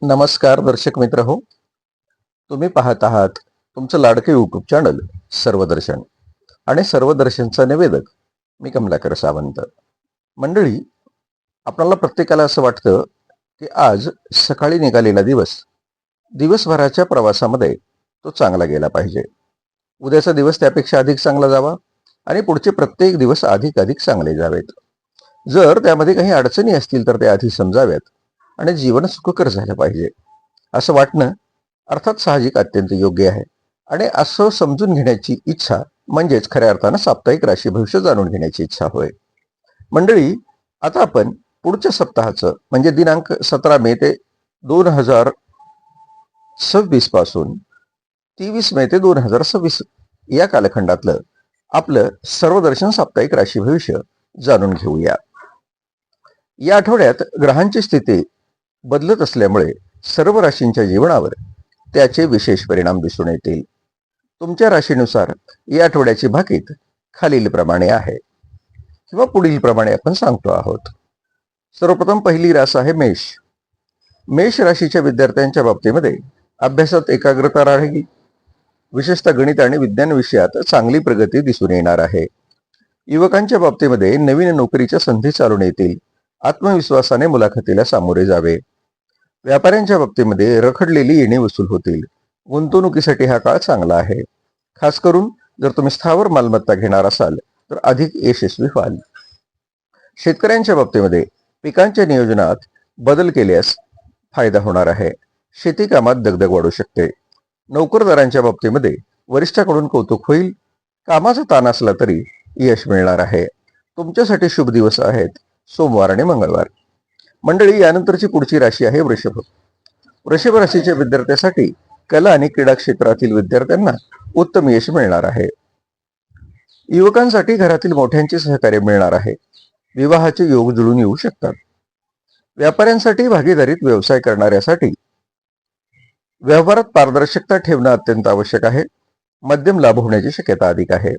नमस्कार दर्शक मित्र हो. तुम्ही पाहत आहात तुमचं लाडके यूट्यूब चॅनल सर्वदर्शन आणि सर्वदर्शनचा निवेदक मी कमलाकर सावंत. मंडळी, आपल्याला प्रत्येकाला असं वाटतं की आज सकाळी निघालेला दिवसभराच्या प्रवासामध्ये तो चांगला गेला पाहिजे. उद्याचा दिवस त्यापेक्षा अधिक चांगला जावा आणि पुढचे प्रत्येक दिवस अधिक अधिक चांगले जावेत. जर त्यामध्ये काही अडचणी असतील तर त्या आधी समजाव्यात आणि जीवन सुखकर झालं पाहिजे असं वाटणं अर्थात साहजिक अत्यंत योग्य आहे. आणि असं समजून घेण्याची इच्छा म्हणजेच खऱ्या अर्थानं साप्ताहिक राशी भविष्य जाणून घेण्याची इच्छा होय. मंडळी, आता आपण पुढच्या सप्ताहाचं म्हणजे दिनांक 17 मे ते 2026 पासून 23 मे ते 2026 या कालखंडातलं आपलं सर्वदर्शन साप्ताहिक राशी भविष्य जाणून घेऊया. या आठवड्यात ग्रहांची स्थिती बदलत असल्यामुळे सर्व राशींच्या जीवनावर त्याचे विशेष परिणाम दिसून येतील. तुमच्या राशीनुसार या आठवड्याची भाकीत खालील प्रमाणे आहे किंवा पुढील प्रमाणे आपण सांगतो आहोत. सर्वप्रथम पहिली रास आहे मेष. मेष राशीच्या विद्यार्थ्यांच्या बाबतीमध्ये अभ्यासात एकाग्रता राहील. विशेषतः गणित आणि विज्ञान विषयात चांगली प्रगती दिसून येणार आहे. युवकांच्या बाबतीमध्ये नवीन नोकरीच्या संधी चालून येतील. आत्मविश्वासाने मुलाखतीला सामोरे जावे. व्यापाऱ्यांच्या बाबतीमध्ये रखडलेली येणी वसूल होतील. गुंतवणुकीसाठी हा काळ चांगला आहे. खास करून जर तुम्ही स्थावर मालमत्ता घेणार असाल तर अधिक यशस्वी व्हाल. शेतकऱ्यांच्या बाबतीमध्ये पिकांच्या नियोजनात बदल केल्यास फायदा होणार आहे. शेती कामात दगदग वाढू शकते. नोकरदारांच्या बाबतीमध्ये वरिष्ठाकडून कौतुक होईल. कामाचा ताण असला तरी यश मिळणार आहे. तुमच्यासाठी शुभ दिवस आहेत सोमवार आणि मंगळवार. मंडळी, यानंतरची पुढची राशी आहे वृषभ. वृषभ राशीच्या विद्यार्थ्यांसाठी कला आणि क्रीडा क्षेत्रातील विद्यार्थ्यांना उत्तम यश मिळणार आहे. युवकांसाठी घरातील मोठ्यांचे सहकार्य मिळणार आहे. विवाहाचे योग जुळून येऊ शकतात. व्यापाऱ्यांसाठी भागीदारीत व्यवसाय करणाऱ्यासाठी व्यवहारात पारदर्शकता ठेवणं अत्यंत आवश्यक आहे. मध्यम लाभ होण्याची शक्यता अधिक आहे.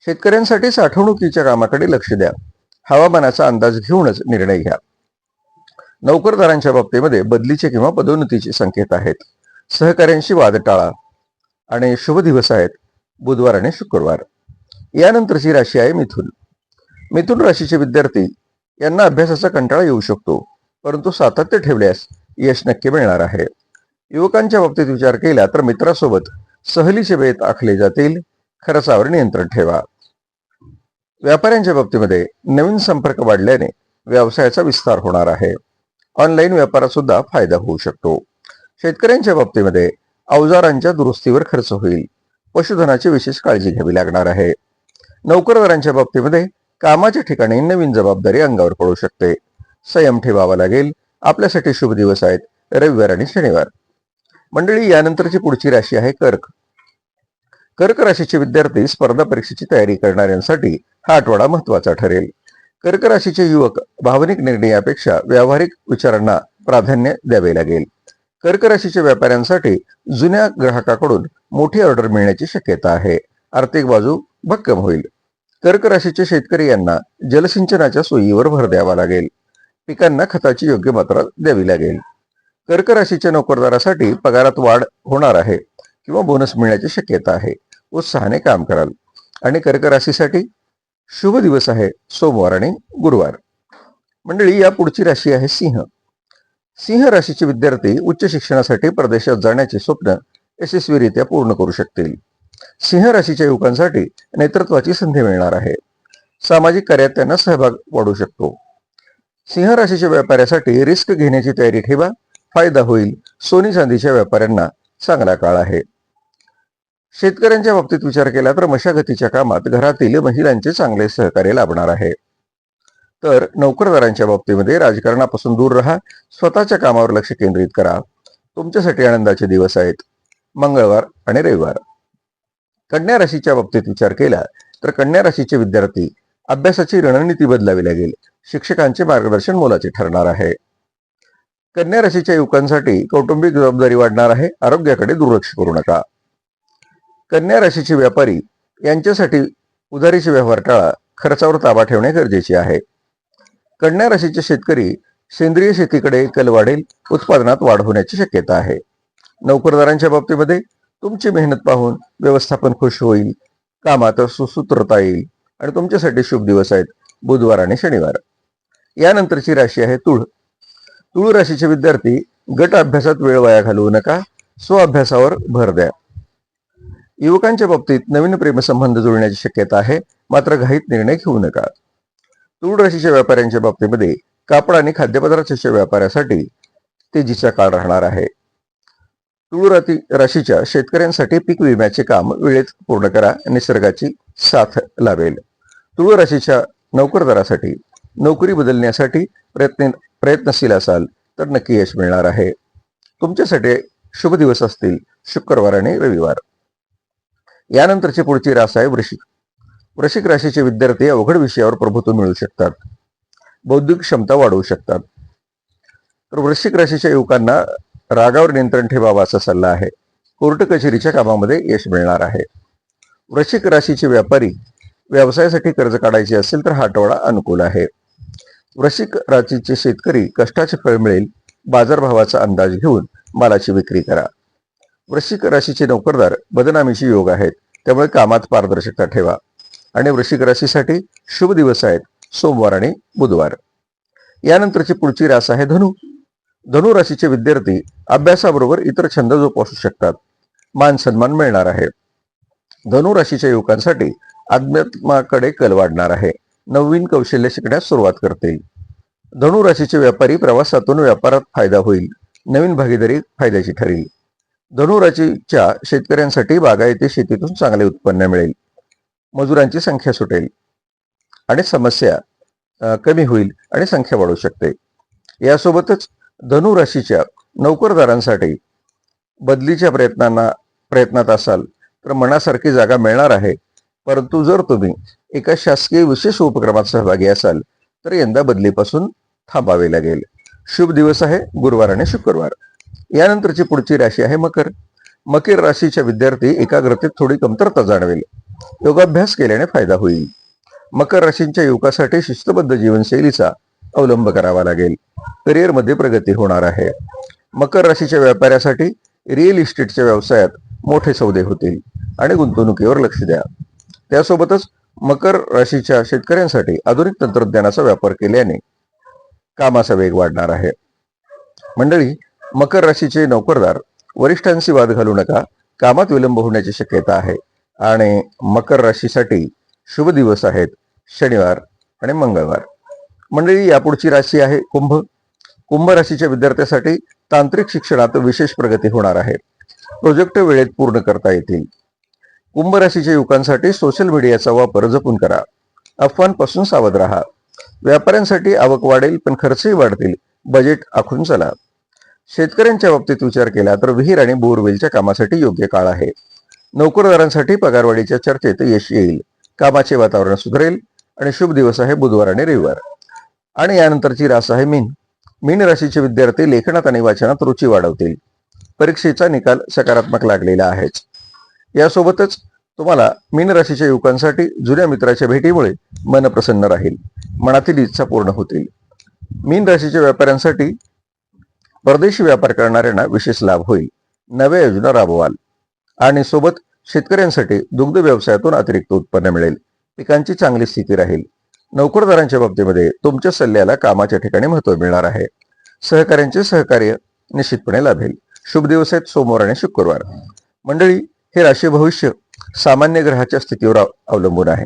शेतकऱ्यांसाठी साठवणुकीच्या कामाकडे लक्ष द्या. हवामानाचा अंदाज घेऊनच निर्णय घ्या. नोकरदारांच्या बाबतीमध्ये बदलीचे किंवा पदोन्नतीचे संकेत आहेत. सहकाऱ्यांशी वाद टाळा. आणि शुभ दिवस आहेत बुधवार आणि शुक्रवार. यानंतरची राशी आहे मिथुन. मिथुन राशीचे विद्यार्थी यांना अभ्यासाचा कंटाळा येऊ शकतो, परंतु सातत्य ठेवल्यास यश नक्की मिळणार आहे. युवकांच्या बाबतीत विचार केला तर मित्रासोबत सहलीचे बेत आखले जातील. खर्चावर नियंत्रण ठेवा. व्यापाऱ्यांच्या बाबतीमध्ये नवीन संपर्क वाढल्याने व्यवसायाचा विस्तार होणार आहे. ऑनलाईन व्यापारात सुद्धा फायदा होऊ शकतो. शेतकऱ्यांच्या बाबतीमध्ये अवजारांच्या दुरुस्तीवर खर्च होईल. पशुधनाची विशेष काळजी घ्यावी लागणार आहे. नोकरदारांच्या बाबतीमध्ये कामाच्या ठिकाणी नवीन जबाबदारी अंगावर पडू शकते. संयम ठेवावा लागेल. आपल्यासाठी शुभ दिवस आहेत रविवार आणि शनिवार. मंडळी, यानंतरची पुढची राशी आहे कर्क. कर्क राशीचे विद्यार्थी स्पर्धा परीक्षेची तयारी करणाऱ्यांसाठी हा आठवडा महत्वाचा ठरेल. कर्क राशीचे युवक भावनिक निर्णयापेक्षा व्यावहारिक विचारांना प्राधान्य द्यावे लागेल. कर्क राशीच्या व्यापाऱ्यांसाठी जुन्या ग्राहकाकडून मोठी ऑर्डर मिळण्याची शक्यता आहे. आर्थिक बाजू भक्कम होईल. कर्क राशीचे शेतकरी यांना जलसिंचनाच्या सोयीवर भर द्यावा लागेल. पिकांना खताची योग्य मात्रा द्यावी लागेल. कर्क राशीच्या नोकरदारासाठी पगारात वाढ होणार आहे किंवा बोनस मिळण्याची शक्यता आहे. उत्साहाने काम कराल. आणि कर्क राशीसाठी शुभ दिवस आहे सोमवार आणि गुरुवार. मंडळी, या पुढची राशी आहे सिंह. सिंह राशीचे विद्यार्थी उच्च शिक्षणासाठी परदेशात जाण्याचे स्वप्न यशस्वीरित्या पूर्ण करू शकतील. सिंह राशीच्या युवकांसाठी नेतृत्वाची संधी मिळणार आहे. सामाजिक कार्यात त्यांना सहभाग वाढू शकतो. सिंह राशीच्या व्यापाऱ्यासाठी रिस्क घेण्याची तयारी ठेवा. फायदा होईल. सोनी चांदीच्या व्यापाऱ्यांना चांगला काळ आहे. शेतकऱ्यांच्या बाबतीत विचार केला तर मशागतीच्या कामात घरातील महिलांचे चांगले सहकार्य लाभणार आहे. तर नोकरदारांच्या बाबतीमध्ये राजकारणापासून दूर राहा. स्वतःच्या कामावर लक्ष केंद्रित करा. तुमच्यासाठी आनंदाचे दिवस आहेत मंगळवार आणि रविवार. कन्या राशीच्या बाबतीत विचार केला तर कन्या राशीचे विद्यार्थी अभ्यासाची रणनीती बदलावी लागेल. शिक्षकांचे मार्गदर्शन मोलाचे ठरणार आहे. कन्या राशीच्या युवकांसाठी कौटुंबिक जबाबदारी वाढणार आहे. आरोग्याकडे दुर्लक्ष करू नका. कन्या राशीचे व्यापारी यांच्यासाठी उधारीचे व्यवहार टाळा. खर्चावर ताबा ठेवणे गरजेचे आहे. कन्या राशीचे शेतकरी सेंद्रिय शेतीकडे कल वाढेल, उत्पादनात वाढ होण्याची शक्यता आहे. नोकरदारांच्या बाबतीमध्ये तुमची मेहनत पाहून व्यवस्थापन खुश होईल, कामात सुसूत्रता येईल आणि तुमच्यासाठी शुभ दिवस आहेत बुधवार आणि शनिवार. यानंतरची राशी आहे तुळ. तुळ राशीचे विद्यार्थी गट अभ्यासात वेळ वाया घालवू नका, स्वअभ्यासावर भर द्या. युवकांच्या बाबतीत नवीन प्रेमसंबंध जुळण्याची शक्यता आहे, मात्र घाईत निर्णय घेऊ नका. तुळ राशीच्या व्यापाऱ्यांच्या बाबतीमध्ये कापड आणि खाद्यपदार्थाच्या व्यापारासाठी तेजीचा काळ राहणार आहे. तुळ राशीच्या शेतकऱ्यांसाठी पीक विम्याचे काम वेळेत पूर्ण करा, निसर्गाची साथ लाभेल. तुळ राशीच्या नोकरदारासाठी नोकरी बदलण्यासाठी प्रयत्नशील असाल तर नक्की यश मिळणार आहे. तुमच्यासाठी शुभ दिवस असतील शुक्रवार आणि रविवार. यानंतरची पुढची रास आहे वृश्चिक. वृश्चिक राशीचे विद्यार्थी अवघड विषयावर प्रभुत्व मिळवू शकतात, बौद्धिक क्षमता वाढवू शकतात. तर वृश्चिक राशीच्या युवकांना रागावर नियंत्रण ठेवावा असा सल्ला आहे. कोर्ट कचेरीच्या कामामध्ये यश मिळणार आहे. वृश्चिक राशीचे व्यापारी व्यवसायासाठी कर्ज काढायचे असेल तर हा आठवडा अनुकूल आहे. वृश्चिक राशीचे शेतकरी कष्टाचे फळ मिळेल, बाजारभावाचा अंदाज घेऊन मालाची विक्री करा. वृश्चिक राशीचे नोकरदार बदनामीचे योग आहेत, त्यामुळे कामात पारदर्शकता ठेवा. आणि वृश्चिक राशीसाठी शुभ दिवस आहेत सोमवार आणि बुधवार. यानंतरची पुढची रास आहे धनु. धनु राशीचे विद्यार्थी अभ्यासाबरोबर इतर छंद जोपासू शकतात, मान सन्मान मिळणार आहे. धनु राशीच्या युवकांसाठी अध्यात्माकडे कल वाढणार आहे, नवीन कौशल्य शिकण्यास सुरुवात करतील. धनु राशीचे व्यापारी प्रवासातून व्यापारात फायदा होईल, नवीन भागीदारी फायद्याची ठरेल. धनु राशीच्या शेतकऱ्यांसाठी बागायती शेतीतून चांगले उत्पन्न मिळेल, मजुरांची संख्या सुटेल आणि समस्या कमी होईल आणि संख्या वाढू शकते. यासोबतच धनु राशीच्या नोकरदारांसाठी बदलीच्या प्रयत्नात असाल तर मनासारखी जागा मिळणार आहे, परंतु जर तुम्ही एका शासकीय विशेष उपक्रमात सहभागी असाल तर यंदा बदलीपासून थांबावे लागेल. शुभ दिवस आहे गुरुवार आणि शुक्रवार. यानंतरची पुढची राशी आहे मकर. मकर राशीच्या विद्यार्थी एकाग्रतेत थोडी कमतरता जाणवेल, योगाभ्यास केल्याने फायदा होईल. मकर राशीच्या युवकासाठी शिस्तबद्ध जीवनशैलीचा अवलंब करावा लागेल, करिअरमध्ये प्रगती होणार आहे. मकर राशीच्या व्यापाऱ्यासाठी रिअल इस्टेटच्या व्यवसायात मोठे सौदे होतील आणि गुंतवणुकीवर लक्ष द्या. त्यासोबतच मकर राशीच्या शेतकऱ्यांसाठी आधुनिक तंत्रज्ञानाचा वापर केल्याने कामाचा वेग वाढणार आहे. मंडळी, मकर राशीचे नोकरदार वरिष्ठांशी वाद घालू नका, कामात विलंब होण्याची शक्यता आहे. आणि मकर राशीसाठी शुभ दिवस आहेत शनिवार आणि मंगळवार. मंडळी, यापुढची राशी आहे कुंभ. कुंभ राशीच्या विद्यार्थ्यांसाठी तांत्रिक शिक्षणात विशेष प्रगती होणार आहे, प्रोजेक्ट वेळेत पूर्ण करता येतील. कुंभ राशीच्या युवकांसाठी सोशल मीडियाचा वापर जपून करा, अफवांपासून सावध राहा. व्यापाऱ्यांसाठी आवक वाढेल पण खर्चही वाढतील, बजेट आखून चला. शेतकऱ्यांच्या बाबतीत विचार केला तर विहीर आणि बोरवेलच्या कामासाठी योग्य काळ आहे. नोकरदारांसाठी पगारवाढीच्या चर्चेत यश येईल, कामाचे वातावरण सुधारेल आणि शुभ दिवस आहे बुधवार आणि रविवार. आणि यानंतरची रास आहे मीन. मीन राशीचे विद्यार्थी लेखनात आणि वाचनात रुची वाढवतील, परीक्षेचा निकाल सकारात्मक लागलेला आहेच. यासोबतच तुम्हाला मीन राशीच्या युवकांसाठी जुन्या मित्राच्या भेटीमुळे मन प्रसन्न राहील, मनातील इच्छा पूर्ण होतील. मीन राशीच्या व्यापाऱ्यांसाठी परदेशी व्यापार करणाऱ्यांना विशेष लाभ होईल, नव्या योजना राबवाल. आणि सोबत शेतकऱ्यांसाठी दुग्ध व्यवसायातून अतिरिक्त उत्पन्न मिळेल, पिकांची चांगली स्थिती राहील. नोकरदारांच्या बाबतीमध्ये तुमच्या सल्ल्याला कामाच्या ठिकाणी महत्त्व मिळणार आहे. सहकाऱ्यांचे सहकार्य निश्चितपणे लाभेल. शुभ दिवस आहेत सोमवार आणि शुक्रवार. मंडळी, हे राशी भविष्य सामान्य ग्रहाच्या स्थितीवर अवलंबून आहे.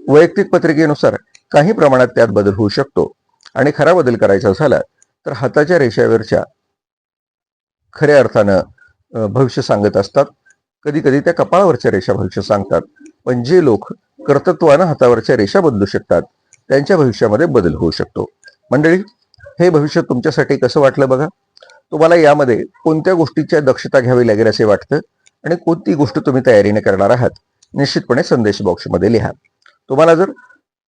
वैयक्तिक पत्रिकेनुसार काही प्रमाणात त्यात बदल होऊ शकतो आणि बदल करायचा झाला तर हाताच्या रेषावरच्या खऱ्या अर्थानं भविष्य सांगत असतात. कधी कधी त्या कपाळावरच्या रेषा भविष्य सांगतात, पण जे लोक कर्तृत्वानं हातावरच्या रेषा बदलू शकतात त्यांच्या भविष्यामध्ये बदल होऊ शकतो. मंडळी, हे भविष्य तुमच्यासाठी कसं वाटलं बघा. तुम्हाला यामध्ये कोणत्या गोष्टीच्या दक्षता घ्यावी लागेल असे वाटतं आणि कोणती गोष्ट तुम्ही तयारीने करणार आहात, निश्चितपणे संदेश बॉक्समध्ये लिहा. तुम्हाला जर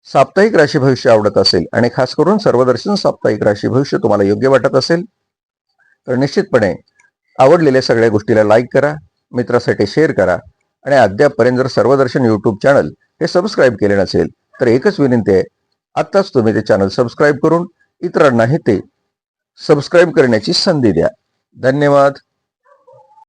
साप्ताहिक राशी भविष्य आवडत असेल आणि खास करून सर्वदर्शन साप्ताहिक राशी भविष्य तुम्हाला योग्य वाटत असेल तर निश्चितपणे आवडलेल्या सगळ्या गोष्टीला लाईक करा, मित्रासाठी शेअर करा आणि अद्यापपर्यंत जर सर्वदर्शन यूट्यूब चॅनल हे सबस्क्राईब केले नसेल तर एकच विनंती आहे, आत्ताच तुम्ही ते चॅनल सबस्क्राईब करून इतरांनाही ते सबस्क्राईब करण्याची संधी द्या. धन्यवाद.